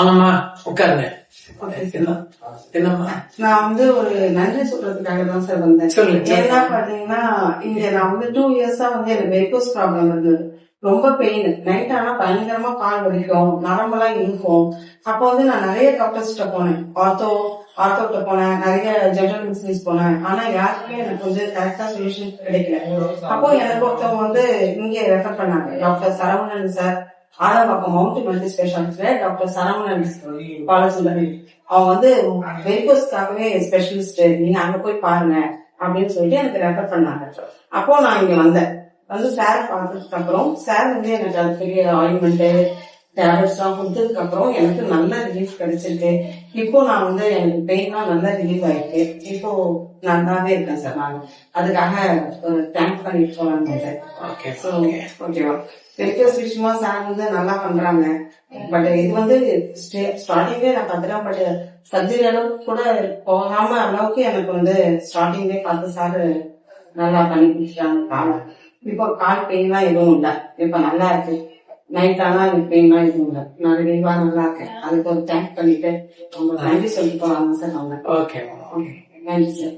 வாங்கம்மா உட்காருங்க. என்னம்மா? நான் வந்து ஒரு நன்றி சொல்றதுக்காக தான் சார் வந்தேன். ஏன்னா பாத்தீங்கன்னா இங்க நான் வந்து 2 இயர்ஸா வந்து எனக்கு வெரிகோஸ் ப்ராப்ளம் இருந்தது. ரொம்ப பெயின். நைட் ஆனா பயங்கரமா கால் வலிக்கும், நரம்பெல்லாம் இழுக்கும். அப்போ வந்து நான் நிறைய டாக்டர்ஸ்கிட்ட போனேன். ஆர்த்தோட்ட போனேன், நிறைய ஜெனரல் மெடிசின்ஸ் போனேன். ஆனா யாருக்குமே எனக்கு வந்து கரெக்டா சொல்யூஷன் கிடைக்கல. அப்போ எனக்கு ஒருத்தவங்க வந்து இங்க ரெஃபர் பண்ணாங்க. Doctor Saravanan sir, Alambakkam Mount multi ஸ்பெஷாலிட்டில டாக்டர் சரவணன் பாலசுந்தரி. அவங்க வந்து வெரிகோஸ்க்காகவே ஸ்பெஷலிஸ்ட், நீங்க அங்க போய் பாருங்க அப்படின்னு சொல்லிட்டு எனக்கு ரெஃபர் பண்ணாங்க. அப்போ நான் இங்க வந்தேன். வந்து சார் பார்த்ததுக்கு அப்புறம் சார் வந்து எனக்கு அது பெரிய ஆயின்மெண்ட் டேப்லெட்ஸ் எல்லாம் கொடுத்ததுக்கு அப்புறம் எனக்கு நல்ல ரிலீஃப் கிடைச்சிருக்கு. இப்போ நான் வந்து எனக்கு பெயின்லாம் நல்லா ரிலீவ் ஆயிருக்கு. இப்போ நல்லாவே இருக்கேன் சார். நான் அதுக்காக தேங்க் பண்ணிட்டு போலான்னு. ஓகேவா? வெரிகோஸ் விஷயமா சார் வந்து நல்லா பண்றாங்க. பட் இது வந்து ஸ்டார்டிங்லேயே நான் பார்த்துட்டேன். பட் சர்ஜரி அளவுக்கு கூட போகாம அளவுக்கு எனக்கு வந்து ஸ்டார்டிங்லேயே பார்த்து சார் நல்லா பண்ணி கொடுத்துட்டாங்க. காலை இப்போ கால் பெயின்லாம் எதுவும் இல்லை. இப்ப நல்லா இருக்கு. நைட் ஆனா எனக்கு பெயின்லாம் எதுவும் இல்லை. நான் ரிலீவா நல்லா இருக்கேன். அதுக்கு ஒரு தேங்க் பண்ணிட்டு அவங்க நன்றி சொல்லிட்டு போவாங்க சார். அவங்க ஓகே நன்றி சார்.